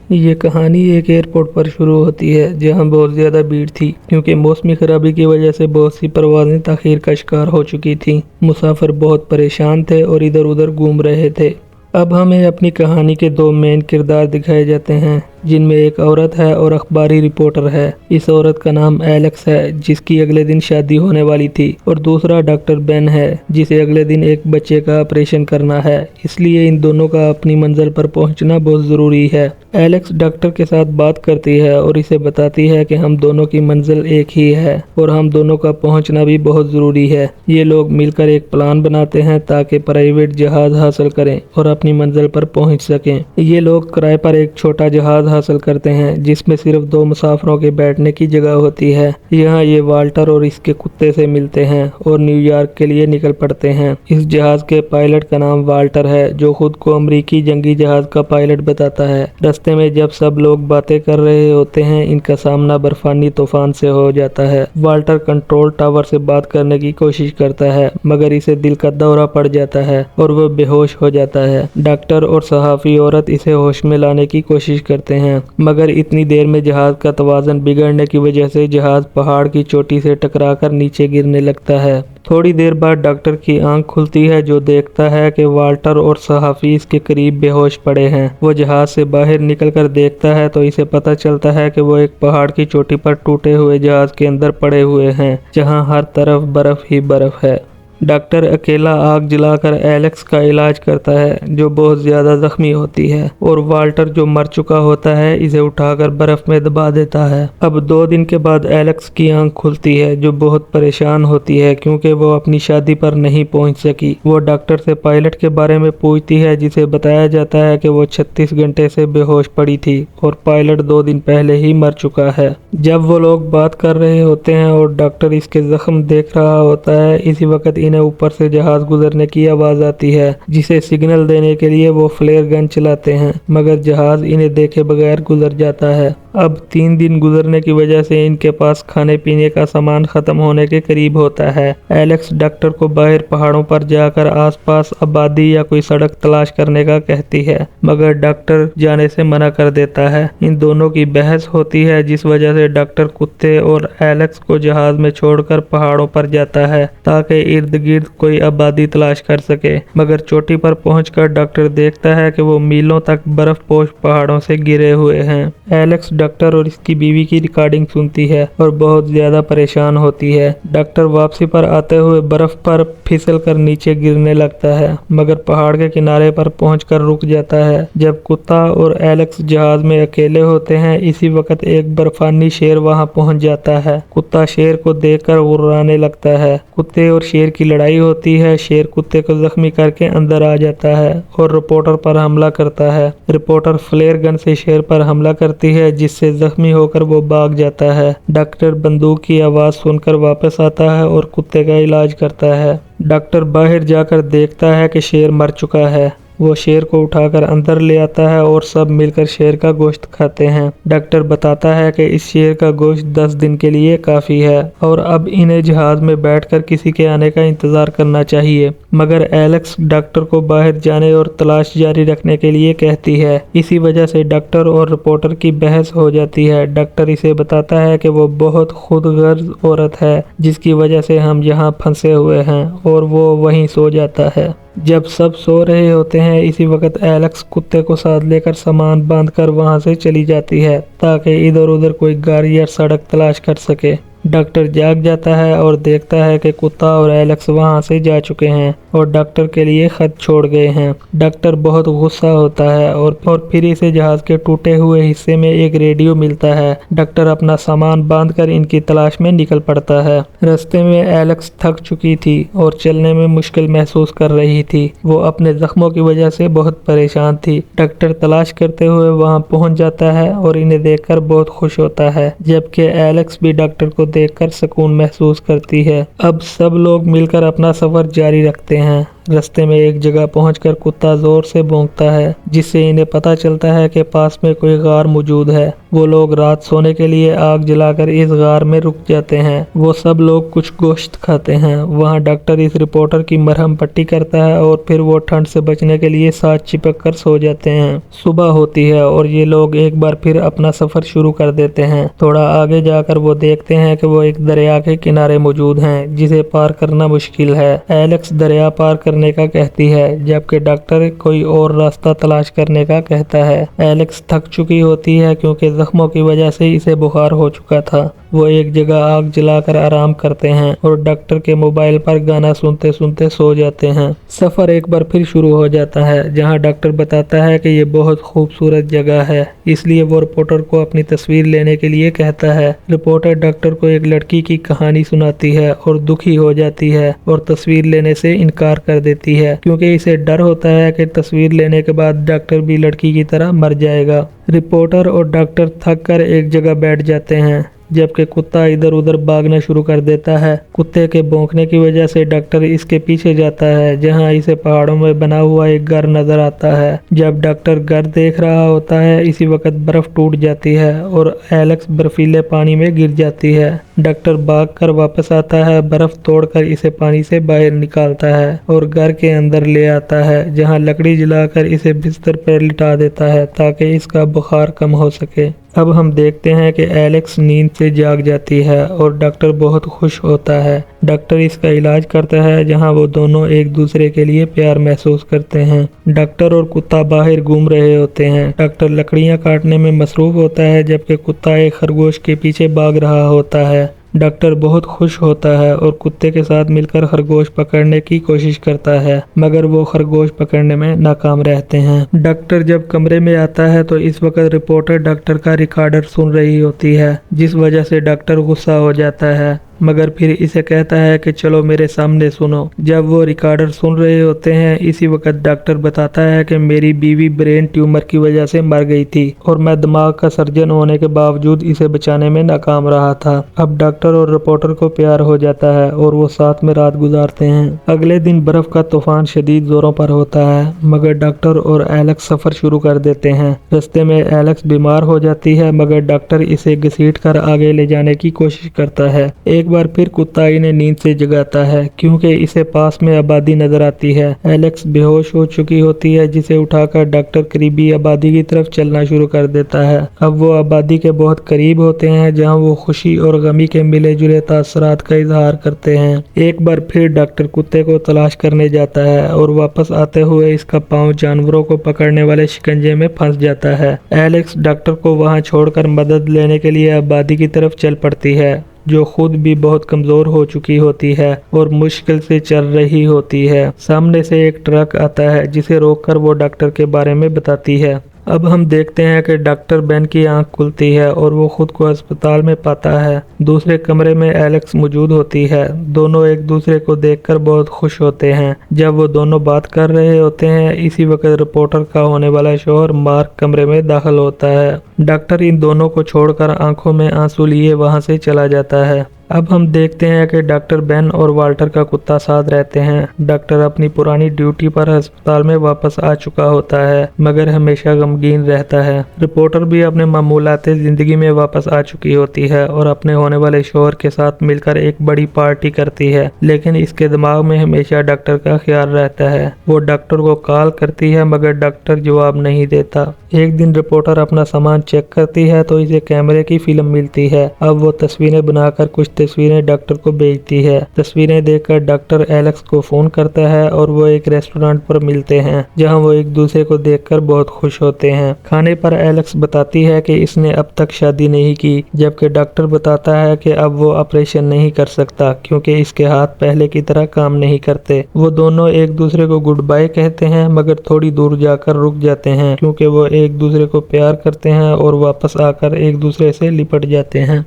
یہ کہانی ایک ایئرپورٹ پر شروع ہوتی ہے جہاں بہت زیادہ بھیڑ تھی کیونکہ موسمی خرابی کی وجہ سے بہت سی پروازیں تاخیر کا شکار ہو چکی تھیں۔ مسافر بہت پریشان تھے اور ادھر ادھر گھوم رہے تھے۔ اب ہمیں اپنی کہانی کے دو مین کردار دکھائے جاتے ہیں جن میں ایک عورت ہے اور اخباری رپورٹر ہے۔ اس عورت کا نام ایلیکس ہے جس کی اگلے دن شادی ہونے والی تھی، اور دوسرا ڈاکٹر بین ہے جسے اگلے دن ایک بچے کا آپریشن کرنا ہے، اس لیے ان دونوں کا اپنی منزل پر پہنچنا بہت ضروری ہے۔ ایلیکس ڈاکٹر کے ساتھ بات کرتی ہے اور اسے بتاتی ہے کہ ہم دونوں کی منزل ایک ہی ہے اور ہم دونوں کا پہنچنا بھی بہت ضروری ہے۔ یہ لوگ مل کر ایک پلان بناتے ہیں تاکہ پرائیویٹ جہاز حاصل کریں اور اپنی منزل پر پہنچ سکیں۔ یہ لوگ کرائے پر ایک چھوٹا جہاز حاصل کرتے ہیں جس میں صرف 2 مسافروں کے بیٹھنے کی جگہ ہوتی ہے۔ یہاں یہ والٹر اور اس کے کتے سے ملتے ہیں اور نیو یارک کے لیے نکل پڑتے ہیں۔ اس جہاز کے پائلٹ کا نام والٹر ہے جو خود کو امریکی جنگی جہاز کا پائلٹ بتاتا ہے۔ راستے میں جب سب لوگ باتیں کر رہے ہوتے ہیں ان کا سامنا برفانی طوفان سے ہو جاتا ہے۔ والٹر کنٹرول ٹاور سے بات کرنے کی کوشش کرتا ہے مگر اسے دل کا دورہ پڑ جاتا ہے اور وہ بے ہوش ہو جاتا ہے۔ ڈاکٹر اور صحافی عورت اسے ہوش میں لانے کی کوشش کرتے ہیں مگر اتنی دیر میں جہاز کا توازن بگڑنے کی وجہ سے جہاز پہاڑ کی چوٹی سے ٹکرا کر نیچے گرنے لگتا ہے۔ تھوڑی دیر بعد ڈاکٹر کی آنکھ کھلتی ہے جو دیکھتا ہے کہ والٹر اور صحافی اس کے قریب بے ہوش پڑے ہیں۔ وہ جہاز سے باہر نکل کر دیکھتا ہے تو اسے پتہ چلتا ہے کہ وہ ایک پہاڑ کی چوٹی پر ٹوٹے ہوئے جہاز کے اندر پڑے ہوئے ہیں جہاں ہر طرف برف ہی برف ہے۔ ڈاکٹر اکیلا آگ جلا کر ایلیکس کا علاج کرتا ہے جو بہت زیادہ زخمی ہوتی ہے، اور والٹر جو مر چکا ہوتا ہے اسے اٹھا کر برف میں دبا دیتا ہے۔ اب 2 دن کے بعد ایلیکس کی آنکھ کھلتی ہے جو بہت پریشان ہوتی ہے کیونکہ وہ اپنی شادی پر نہیں پہنچ سکی۔ وہ ڈاکٹر سے پائلٹ کے بارے میں پوچھتی ہے جسے بتایا جاتا ہے کہ وہ 36 گھنٹے سے بے ہوش پڑی تھی اور پائلٹ 2 دن پہلے ہی مر چکا ہے۔ جب وہ لوگ بات کر رہے ہوتے ہیں اور ڈاکٹر اس کے زخم دیکھ رہا ہوتا ہے، اسی وقت انہیں اوپر سے جہاز گزرنے کی آواز آتی ہے جسے سگنل دینے کے لیے وہ فلیئر گن چلاتے ہیں مگر جہاز انہیں دیکھے بغیر گزر جاتا ہے۔ اب 3 دن گزرنے کی وجہ سے ان کے پاس کھانے پینے کا سامان ختم ہونے کے قریب ہوتا ہے۔ ایلیکس ڈاکٹر کو باہر پہاڑوں پر جا کر آس پاس آبادی یا کوئی سڑک تلاش کرنے کا کہتی ہے مگر ڈاکٹر جانے سے منع کر دیتا ہے۔ ان دونوں کی بحث ہوتی ہے جس وجہ سے ڈاکٹر کتے اور ایلیکس کو جہاز میں چھوڑ کر پہاڑوں پر جاتا ہے تاکہ ارد گرد کوئی آبادی تلاش کر سکے، مگر چوٹی پر پہنچ کر ڈاکٹر دیکھتا ہے کہ وہ میلوں تک برف پوش پہاڑوں سے گرے ہوئے ہیں۔ ایلیکس ڈاکٹر اور اس کی بیوی کی ریکارڈنگ سنتی ہے اور بہت زیادہ پریشان ہوتی ہے۔ ڈاکٹر واپسی پر آتے ہوئے برف پر پھسل کر نیچے گرنے لگتا ہے مگر پہاڑ کے کنارے پر پہنچ کر رک جاتا ہے۔ جب کتا اور ایلیکس جہاز میں اکیلے ہوتے ہیں اسی وقت ایک برفانی شیر وہاں پہنچ جاتا ہے۔ کتا شیر کو دیکھ کر غرانے لگتا ہے۔ کتے اور شیر کی لڑائی ہوتی ہے۔ شیر کتے کو زخمی کر کے اندر آ جاتا ہے اور رپورٹر پر حملہ کرتا ہے۔ رپورٹر فلیئر گن سے شیر پر حملہ کرتی ہے جس سے زخمی ہو کر وہ بھاگ جاتا ہے۔ ڈاکٹر بندوق کی آواز سن کر واپس آتا ہے اور کتے کا علاج کرتا ہے۔ ڈاکٹر باہر جا کر دیکھتا ہے کہ شیر مر چکا ہے۔ وہ شیر کو اٹھا کر اندر لے آتا ہے اور سب مل کر شیر کا گوشت کھاتے ہیں۔ ڈاکٹر بتاتا ہے کہ اس شیر کا گوشت 10 دن کے لیے کافی ہے اور اب انہیں جہاز میں بیٹھ کر کسی کے آنے کا انتظار کرنا چاہیے، مگر ایلیکس ڈاکٹر کو باہر جانے اور تلاش جاری رکھنے کے لیے کہتی ہے۔ اسی وجہ سے ڈاکٹر اور رپورٹر کی بحث ہو جاتی ہے۔ ڈاکٹر اسے بتاتا ہے کہ وہ بہت خود غرض عورت ہے جس کی وجہ سے ہم یہاں پھنسے ہوئے ہیں، اور وہ وہیں سو جاتا ہے۔ جب سب سو رہے ہوتے ہیں اسی وقت ایلیکس کتے کو ساتھ لے کر سامان باندھ کر وہاں سے چلی جاتی ہے تاکہ ادھر ادھر کوئی گاڑی یا سڑک تلاش کر سکے۔ ڈاکٹر جاگ جاتا ہے اور دیکھتا ہے کہ کتا اور ایلیکس وہاں سے جا چکے ہیں اور ڈاکٹر کے لیے خط چھوڑ گئے ہیں۔ ڈاکٹر بہت غصہ ہوتا ہے اور پھر اسے جہاز کے ٹوٹے ہوئے حصے میں ایک ریڈیو ملتا ہے۔ ڈاکٹر اپنا سامان باندھ کر ان کی تلاش میں نکل پڑتا ہے۔ راستے میں ایلیکس تھک چکی تھی اور چلنے میں مشکل محسوس کر رہی تھی۔ وہ اپنے زخموں کی وجہ سے بہت پریشان تھی۔ ڈاکٹر تلاش کرتے ہوئے وہاں پہنچ جاتا ہے اور انہیں دیکھ کر بہت خوش ہوتا ہے، جبکہ ایلیکس بھی ڈاکٹر کو دیکھ کر سکون محسوس کرتی ہے۔ اب سب لوگ مل کر اپنا سفر جاری رکھتے ہیں۔ रास्ते में एक जगह पहुंचकर कुत्ता जोर से भौंकता है, जिससे इन्हें पता चलता है कि पास में कोई गार मौजूद है। वो लोग रात सोने के लिए आग जलाकर इस गार में रुक जाते हैं। वो सब लोग कुछ गोश्त खाते हैं। वहाँ डॉक्टर इस रिपोर्टर की मरहम पट्टी करता है और फिर वो ठंड से बचने के लिए साथ चिपक कर सो जाते हैं। सुबह होती है और ये लोग एक बार फिर अपना सफर शुरू कर देते हैं। थोड़ा आगे जाकर वो देखते हैं कि वो एक दरिया के किनारे मौजूद हैं, जिसे पार करना मुश्किल है। एलेक्स दरिया पार करने का कहती है, जबकि डॉक्टर कोई और रास्ता तलाश करने का कहता है। एलेक्स थक चुकी होती है क्योंकि जख्मों की वजह से इसे बुखार हो चुका था। वो एक जगह आग जलाकर आराम करते हैं और डॉक्टर के मोबाइल पर गाना सुनते सुनते सो जाते हैं। सफर एक बार फिर शुरू हो जाता है, जहां डॉक्टर बताता है कि ये बहुत खूबसूरत जगह है, इसलिए वो रिपोर्टर को अपनी तस्वीर लेने के लिए कहता है। रिपोर्टर डॉक्टर को एक लड़की की कहानी सुनाती है और दुखी हो जाती है और तस्वीर लेने से इनकार कर देती है, क्योंकि इसे डर होता है कि तस्वीर लेने के बाद डॉक्टर भी लड़की की तरह मर जाएगा। रिपोर्टर और डॉक्टर थक कर एक जगह बैठ जाते हैं, जबकि कुत्ता इधर उधर भागना शुरू कर देता है। कुत्ते के भौंकने की वजह से डॉक्टर इसके पीछे जाता है, जहां इसे पहाड़ों में बना हुआ एक घर नजर आता है। जब डॉक्टर घर देख रहा होता है, इसी वक्त बर्फ टूट जाती है और एलेक्स बर्फीले पानी में गिर जाती है। डॉक्टर भागकर वापस आता है, बर्फ तोड़कर इसे पानी से बाहर निकालता है और घर के अंदर ले आता है, जहां लकड़ी जलाकर इसे बिस्तर पर लिटा देता है ताकि इसका बुखार कम हो सके। अब हम देखते हैं कि एलेक्स नींद से जाग जाती है और डॉक्टर बहुत खुश होता है। डॉक्टर इसका इलाज करता है, जहां वो दोनों एक दूसरे के लिए प्यार महसूस करते हैं। डॉक्टर और कुत्ता बाहर घूम रहे होते हैं। डॉक्टर लकड़ियां काटने में मसरूफ होता है, जबकि कुत्ता एक खरगोश के पीछे भाग रहा होता है। डॉक्टर बहुत खुश होता है और कुत्ते के साथ मिलकर खरगोश पकड़ने की कोशिश करता है, मगर वो खरगोश पकड़ने में नाकाम रहते हैं। डॉक्टर जब कमरे में आता है तो इस वक्त रिपोर्टर डॉक्टर का रिकॉर्डर सुन रही होती है, जिस वजह से डॉक्टर गुस्सा हो जाता है, मगर फिर इसे कहता है कि चलो मेरे सामने सुनो। जब वो रिकॉर्डर सुन रहे होते हैं, इसी वक्त डॉक्टर बताता है कि मेरी बीवी ब्रेन ट्यूमर की वजह से मर गई थी और मैं दिमाग का सर्जन होने के बावजूद इसे बचाने में नाकाम रहा था। अब डॉक्टर और रिपोर्टर को प्यार हो जाता है और वो साथ में रात गुजारते हैं। अगले दिन बर्फ का तूफान शदीद जोरों पर होता है, मगर डॉक्टर और एलेक्स सफर शुरू कर देते हैं। रास्ते में एलेक्स बीमार हो जाती है, मगर डॉक्टर इसे घसीट कर आगे ले जाने की कोशिश करता है। एक बार फिर कुत्ता इन्हें नींद से जगाता है, क्योंकि इसे पास में आबादी नजर आती है। एलेक्स बेहोश हो चुकी होती है, जिसे उठाकर डॉक्टर करीबी आबादी की तरफ चलना शुरू कर देता है। अब वो आबादी के बहुत करीब होते हैं, जहां वो खुशी और गमी के मिले जुले तासरात का इजहार करते हैं। एक बार फिर डॉक्टर कुत्ते को तलाश करने जाता है और वापस आते हुए इसका पाँव जानवरों को पकड़ने वाले शिकंजे में फंस जाता है। एलेक्स डॉक्टर को वहां छोड़कर मदद लेने के लिए आबादी की तरफ चल पड़ती है, जो खुद भी बहुत कमजोर हो चुकी होती है और मुश्किल से चल रही होती है। सामने से एक ट्रक आता है, जिसे रोककर वो डॉक्टर के बारे में बताती है। अब हम देखते हैं कि डॉक्टर बेन की आंख खुलती है और वो खुद को अस्पताल में पाता है। दूसरे कमरे में एलेक्स मौजूद होती है। दोनों एक दूसरे को देखकर बहुत खुश होते हैं। जब वो दोनों बात कर रहे होते हैं, इसी वक्त रिपोर्टर का होने वाला शौहर मार्क कमरे में दाखिल होता है। डॉक्टर इन दोनों को छोड़कर आंखों में आंसू लिए वहां से चला जाता है। अब हम देखते हैं कि डॉक्टर बेन और वाल्टर का कुत्ता साथ रहते हैं। डॉक्टर अपनी पुरानी ड्यूटी पर अस्पताल में वापस आ चुका होता है, मगर हमेशा गमगीन रहता है। रिपोर्टर भी अपने मामूलाते जिंदगी में वापस आ चुकी होती है और अपने होने वाले शौहर के साथ मिलकर एक बड़ी पार्टी करती है, लेकिन इसके दिमाग में हमेशा डॉक्टर का ख्याल रहता है। वो डॉक्टर को कॉल करती है, मगर डॉक्टर जवाब नहीं देता। एक दिन रिपोर्टर अपना सामान चेक करती है तो इसे कैमरे की फिल्म मिलती है। अब वो तस्वीरें बनाकर कुछ तस्वीरें डॉक्टर को भेजती है। तस्वीरें देखकर डॉक्टर एलेक्स को फोन करता है और वो एक रेस्टोरेंट पर मिलते हैं, जहां वो एक दूसरे को देखकर बहुत खुश होते हैं। खाने पर एलेक्स बताती है कि इसने अब तक शादी नहीं की, जबकि डॉक्टर बताता है कि अब वो ऑपरेशन नहीं कर सकता क्योंकि इसके हाथ पहले की तरह काम नहीं करते। वो दोनों एक दूसरे को गुड बाय कहते हैं, मगर थोड़ी दूर जाकर रुक जाते हैं क्योंकि वो एक दूसरे को प्यार करते हैं और वापस आकर एक दूसरे से लिपट जाते हैं।